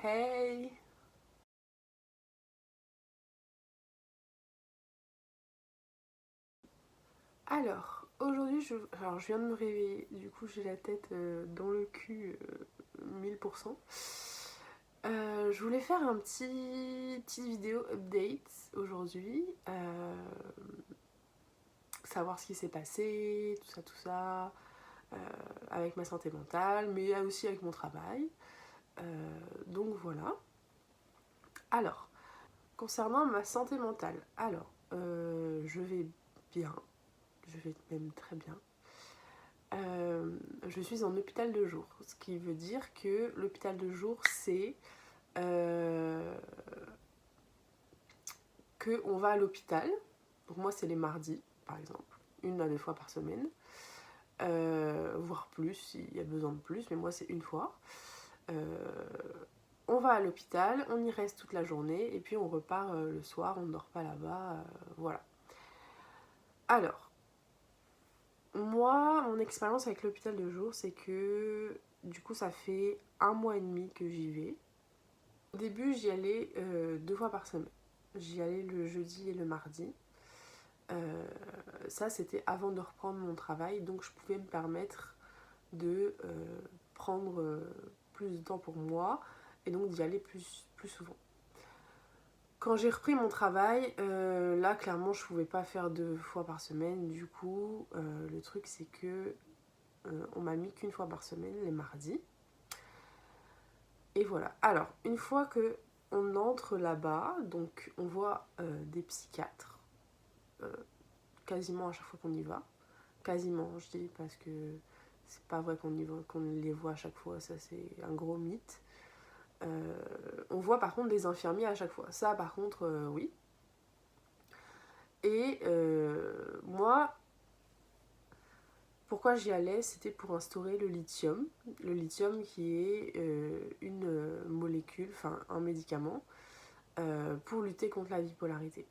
Hey! Alors, aujourd'hui, je viens de me réveiller, du coup j'ai la tête dans le cul 1000%. Je voulais faire un petite vidéo update aujourd'hui, savoir ce qui s'est passé, tout ça, euh, avec ma santé mentale, mais aussi avec mon travail. Donc voilà. Alors, concernant ma santé mentale, je vais bien, je vais même très bien. Je suis en hôpital de jour, ce qui veut dire que l'hôpital de jour, c'est euh, que on va à l'hôpital. Donc moi, c'est les mardis, par exemple, 1 à 2 fois par semaine, voire plus s'il y a besoin de plus, mais moi, c'est une fois. Euh, on va à l'hôpital, on y reste toute la journée, et puis on repart le soir, on ne dort pas là-bas, voilà. Alors, moi, mon expérience avec l'hôpital de jour, c'est que du coup, ça fait 1 mois et demi que j'y vais. Au début, j'y allais 2 fois par semaine. J'y allais le jeudi et le mardi. Euh, Ça, c'était avant de reprendre mon travail, donc je pouvais me permettre de prendre plus de temps pour moi et donc d'y aller plus souvent. Quand j'ai repris mon travail, là, clairement, je pouvais pas faire 2 fois par semaine. Du coup, le truc, c'est que on m'a mis qu'une fois par semaine, les mardis. Et voilà. Alors, une fois que on entre là-bas, donc on voit des psychiatres euh, quasiment à chaque fois qu'on y va. Quasiment, je dis, parce que c'est pas vrai qu'on les voit à chaque fois, ça c'est un gros mythe. On voit par contre des infirmiers à chaque fois. Ça, par contre, oui. Et moi, pourquoi j'y allais, c'était pour instaurer le lithium. Le lithium qui est une molécule, enfin un médicament, pour lutter contre la bipolarité.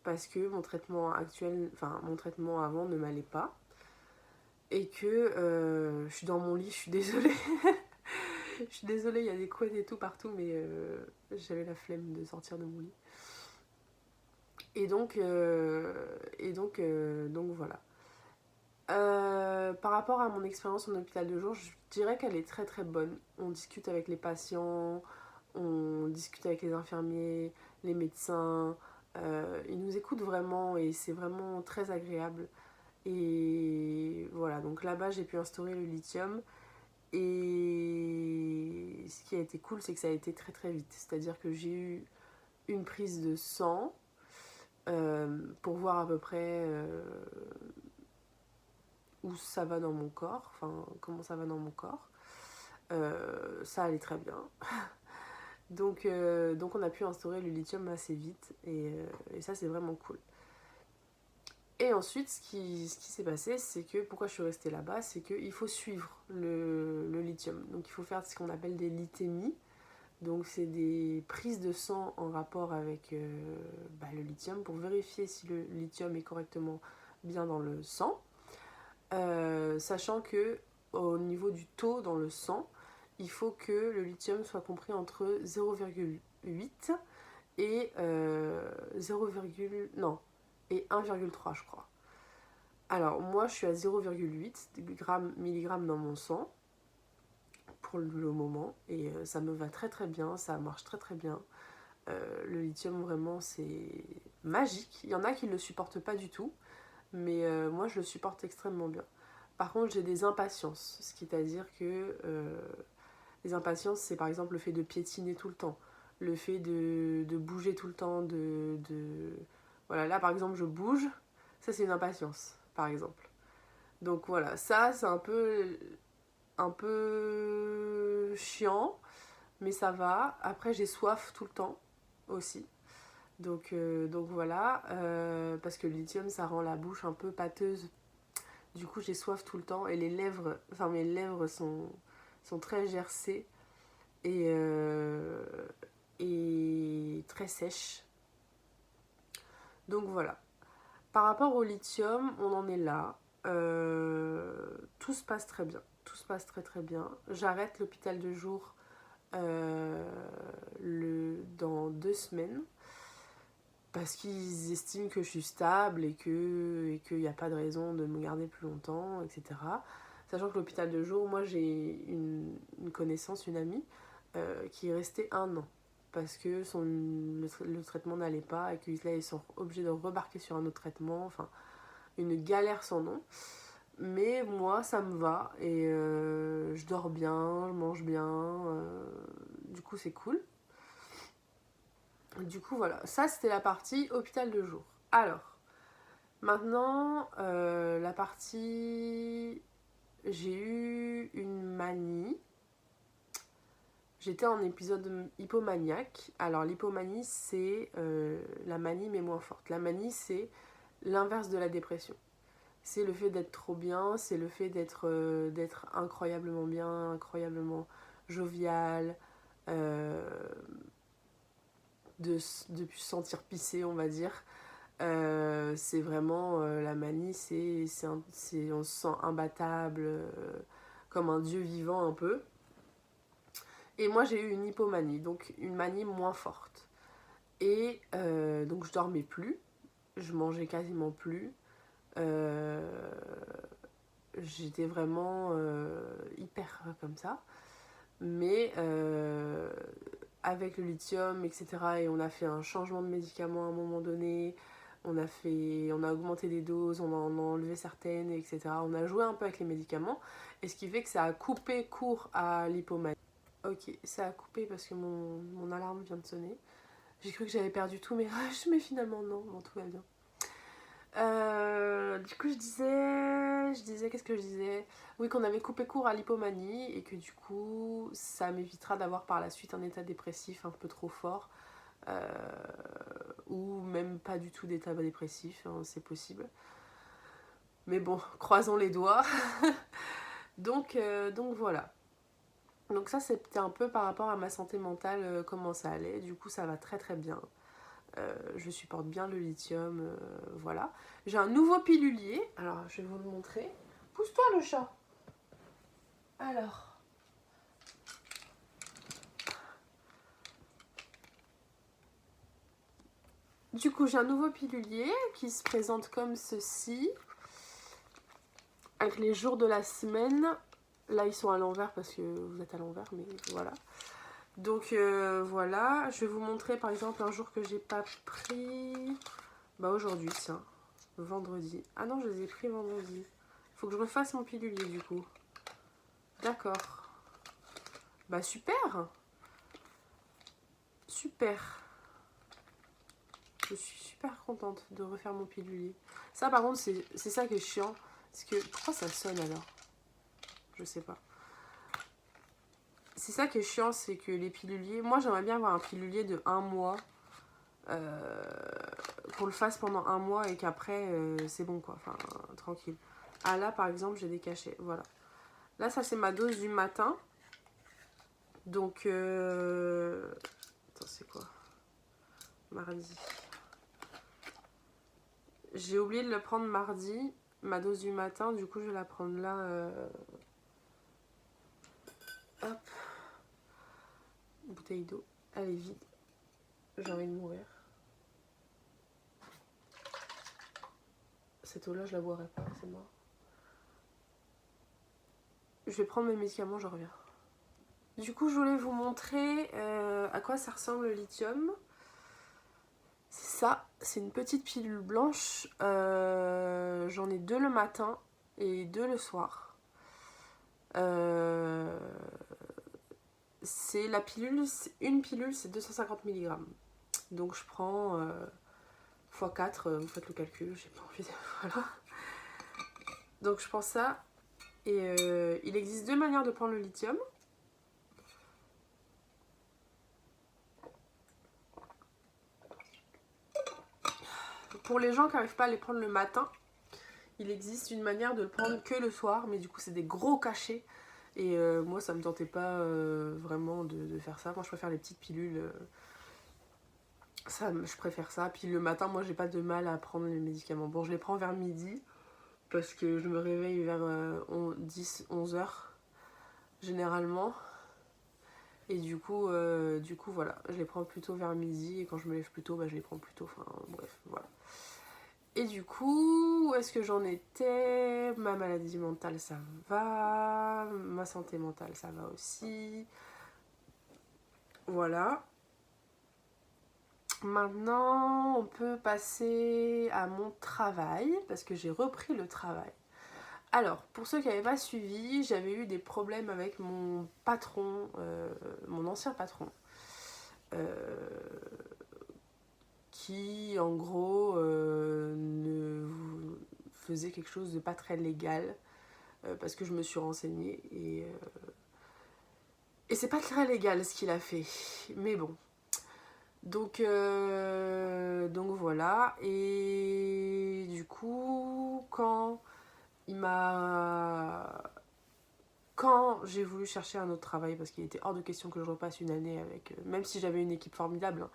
Parce que mon traitement actuel, enfin mon traitement avant ne m'allait pas. Et que je suis dans mon lit, je suis désolée. Je suis désolée, il y a des couettes et tout partout, mais j'avais la flemme de sortir de mon lit. Et donc voilà. Par rapport à mon expérience en hôpital de jour, je dirais qu'elle est très très bonne. On discute avec les patients, on discute avec les infirmiers, les médecins. Ils nous écoutent vraiment et c'est vraiment très agréable. Et voilà, donc là-bas j'ai pu instaurer le lithium. Et ce qui a été cool, c'est que ça a été très très vite. C'est-à-dire que j'ai eu une prise de sang pour voir à peu près où ça va dans mon corps, enfin comment ça va dans mon corps. Ça allait très bien. Donc on a pu instaurer le lithium assez vite et ça c'est vraiment cool. Et ensuite, ce qui s'est passé, c'est que pourquoi je suis restée là-bas, c'est qu'il faut suivre le lithium. Donc il faut faire ce qu'on appelle des lithémies. Donc c'est des prises de sang en rapport avec le lithium pour vérifier si le lithium est correctement bien dans le sang. Sachant que au niveau du taux dans le sang, il faut que le lithium soit compris entre 0,8 et 0, non, et 1,3 je crois. Alors moi je suis à 0,8 milligrammes dans mon sang pour le moment et ça me va très très bien, ça marche très très bien. Le lithium vraiment c'est magique. Il y en a qui ne le supportent pas du tout, mais moi je le supporte extrêmement bien. Par contre j'ai des impatiences, ce qui est à dire que les impatiences c'est par exemple le fait de piétiner tout le temps, le fait de bouger tout le temps, Voilà, là par exemple je bouge, ça c'est une impatience par exemple. Donc voilà, ça c'est un peu chiant, mais ça va. Après j'ai soif tout le temps aussi. Donc voilà, parce que le lithium ça rend la bouche un peu pâteuse. Du coup j'ai soif tout le temps et mes lèvres sont très gercées et, et très sèches. Donc voilà. Par rapport au lithium, on en est là. Tout se passe très bien. Tout se passe très très bien. J'arrête l'hôpital de jour dans 2 semaines. Parce qu'ils estiment que je suis stable et qu'il n'y a pas de raison de me garder plus longtemps, etc. Sachant que l'hôpital de jour, moi j'ai une connaissance, une amie, qui est restée 1 an. Parce que le traitement n'allait pas et que là ils sont obligés de rebarquer sur un autre traitement. Enfin, une galère sans nom. Mais moi ça me va et je dors bien, je mange bien. Du coup c'est cool. Du coup voilà, ça c'était la partie hôpital de jour. Alors, maintenant la partie... J'ai eu une manie. J'étais en épisode hypomaniaque. Alors l'hypomanie c'est la manie mais moins forte. La manie c'est l'inverse de la dépression. C'est le fait d'être trop bien, c'est le fait d'être incroyablement bien, incroyablement jovial, de se sentir pissé, on va dire. C'est vraiment la manie, on se sent imbattable, comme un dieu vivant un peu. Et moi j'ai eu une hypomanie, donc une manie moins forte. Et donc je dormais plus, je mangeais quasiment plus. J'étais vraiment hyper comme ça. Mais avec le lithium, etc. Et on a fait un changement de médicaments à un moment donné. On a augmenté les doses, on en a enlevé certaines, etc. On a joué un peu avec les médicaments. Et ce qui fait que ça a coupé court à l'hypomanie. Ok, ça a coupé parce que mon alarme vient de sonner. J'ai cru que j'avais perdu tous mes rushs, mais finalement non, bon, tout va bien. Du coup, qu'est-ce que je disais? Oui, qu'on avait coupé court à l'hypomanie et que du coup, ça m'évitera d'avoir par la suite un état dépressif un peu trop fort ou même pas du tout d'état dépressif, hein, c'est possible. Mais bon, croisons les doigts. donc voilà. Donc ça, c'était un peu par rapport à ma santé mentale, comment ça allait. Du coup, ça va très très bien. Je supporte bien le lithium, voilà. J'ai un nouveau pilulier, alors je vais vous le montrer. Pousse-toi le chat. Alors. Du coup, j'ai un nouveau pilulier qui se présente comme ceci. Avec les jours de la semaine. Là, ils sont à l'envers parce que vous êtes à l'envers, mais voilà. Donc voilà, je vais vous montrer par exemple un jour que j'ai pas pris. Bah aujourd'hui, tiens, vendredi. Ah non, je les ai pris vendredi. Faut que je refasse mon pilulier du coup. D'accord. Bah super. Super. Je suis super contente de refaire mon pilulier. Ça par contre, c'est ça qui est chiant. Parce que, pourquoi ça sonne alors? Je sais pas. C'est ça qui est chiant, c'est que les piluliers... Moi, j'aimerais bien avoir un pilulier de 1 mois. Qu'on le fasse pendant 1 mois et qu'après, c'est bon quoi. Enfin, tranquille. Ah là, par exemple, j'ai des cachets. Voilà. Là, ça, c'est ma dose du matin. Donc, attends, c'est quoi? Mardi. J'ai oublié de le prendre mardi, ma dose du matin. Du coup, je vais la prendre là. Hop. Bouteille d'eau. Elle est vide. J'ai envie de mourir. Cette eau-là, je la boirai pas, c'est mort. Je vais prendre mes médicaments, je reviens. Du coup, je voulais vous montrer à quoi ça ressemble le lithium. C'est ça, c'est une petite pilule blanche. J'en ai 2 le matin et 2 le soir. C'est la pilule, une pilule, c'est 250 mg. Donc je prends x4, vous faites le calcul, j'ai pas envie de... Voilà. Donc je prends ça. Et il existe 2 manières de prendre le lithium. Pour les gens qui n'arrivent pas à les prendre le matin, il existe une manière de le prendre que le soir, mais du coup c'est des gros cachets. Et moi ça me tentait pas vraiment de faire ça. Moi je préfère les petites pilules. Je préfère ça. Puis le matin, moi j'ai pas de mal à prendre les médicaments. Bon, je les prends vers midi, parce que je me réveille vers 10-11 heures, généralement. Et du coup voilà, je les prends plutôt vers midi et quand je me lève plus tôt, bah, je les prends plus tôt. Enfin bref, voilà. Et du coup, où est-ce que j'en étais? Ma maladie mentale, ça va. Ma santé mentale, ça va aussi. Voilà. Maintenant, on peut passer à mon travail, parce que j'ai repris le travail. Alors, pour ceux qui n'avaient pas suivi, j'avais eu des problèmes avec mon patron, mon ancien patron, euh, qui en gros faisait quelque chose de pas très légal, parce que je me suis renseignée et c'est pas très légal ce qu'il a fait, mais bon. Donc voilà, et du coup, quand j'ai voulu chercher un autre travail, parce qu'il était hors de question que je repasse une année avec, même si j'avais une équipe formidable, hein,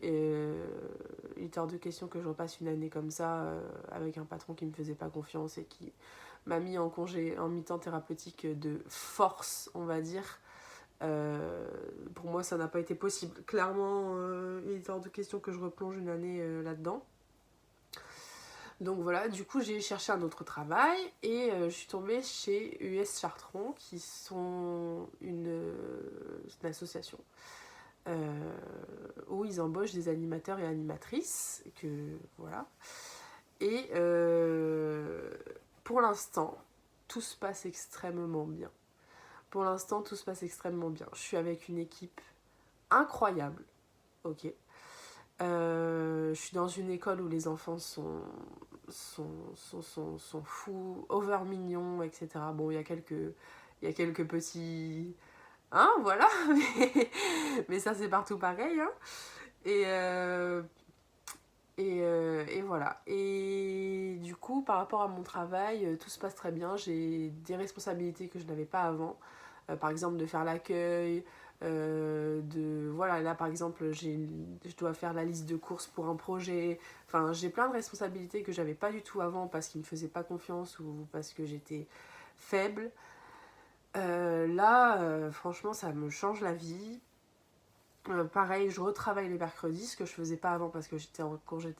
il était hors de question que je repasse une année comme ça, avec un patron qui me faisait pas confiance et qui m'a mis en congé, en mi-temps thérapeutique de force, on va dire. Pour moi, ça n'a pas été possible. Clairement, il était hors de question que je replonge une année là-dedans. Donc voilà, du coup j'ai cherché un autre travail et je suis tombée chez US Chartron qui sont une association où ils embauchent des animateurs et animatrices. Voilà. Et pour l'instant, tout se passe extrêmement bien. Pour l'instant, tout se passe extrêmement bien. Je suis avec une équipe incroyable, ok. Je suis dans une école où les enfants sont fous, over mignons, etc. Bon, il y a quelques petits... Hein, voilà, mais ça c'est partout pareil, hein. Et, et voilà. Et du coup, par rapport à mon travail, tout se passe très bien. J'ai des responsabilités que je n'avais pas avant. Par exemple, de faire l'accueil. Voilà, là par exemple, je dois faire la liste de courses pour un projet. Enfin, j'ai plein de responsabilités que j'avais pas du tout avant parce qu'ils me faisaient pas confiance ou parce que j'étais faible. Là, franchement, ça me change la vie. Pareil, je retravaille les mercredis, ce que je faisais pas avant parce que j'étais en congé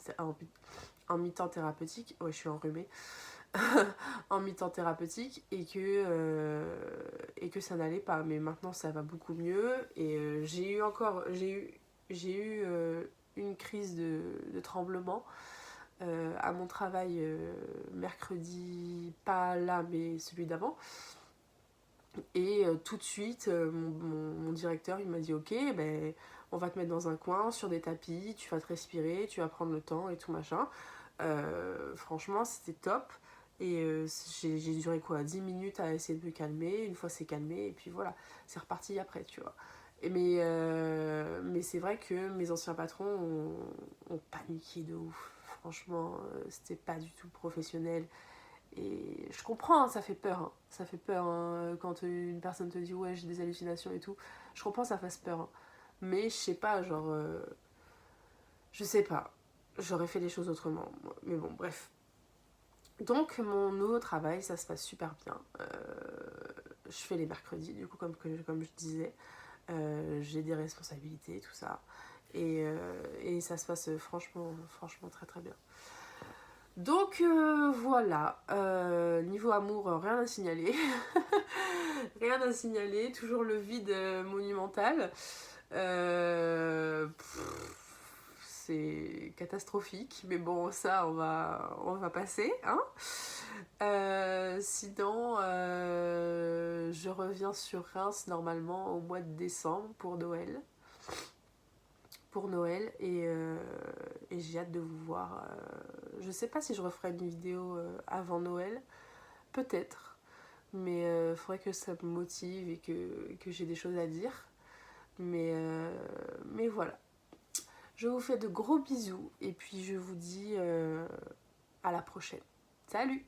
en mi-temps thérapeutique. Ouais, je suis enrhumée. En mi-temps thérapeutique et que ça n'allait pas. Mais maintenant, ça va beaucoup mieux. Et j'ai eu une crise de tremblement à mon travail mercredi, pas là, mais celui d'avant. Et tout de suite, mon directeur, il m'a dit ok, ben, on va te mettre dans un coin, sur des tapis, tu vas te respirer, tu vas prendre le temps et tout machin. Franchement, c'était top. Et j'ai duré quoi, 10 minutes à essayer de me calmer. Une fois c'est calmé, et puis voilà, c'est reparti après, tu vois. Mais c'est vrai que mes anciens patrons ont paniqué de ouf. Franchement, c'était pas du tout professionnel. Et je comprends, hein, ça fait peur. Hein. Ça fait peur hein, quand une personne te dit ouais, j'ai des hallucinations et tout. Je comprends, ça fasse peur. Hein. Mais je sais pas, genre. Je sais pas. J'aurais fait les choses autrement. Mais bon, bref. Donc, mon nouveau travail, ça se passe super bien. Je fais les mercredis, du coup, comme je disais. J'ai des responsabilités, tout ça. Et ça se passe franchement très très bien. Donc voilà, niveau amour, rien à signaler. Rien à signaler, toujours le vide monumental. C'est catastrophique, mais bon, ça, on va passer. Hein. Sinon, je reviens sur Reims normalement au mois de décembre pour Noël. Et j'ai hâte de vous voir. Je sais pas si je referai une vidéo avant Noël, peut-être, mais faudrait que ça me motive et que j'ai des choses à dire. Mais voilà. Je vous fais de gros bisous et puis je vous dis à la prochaine. Salut!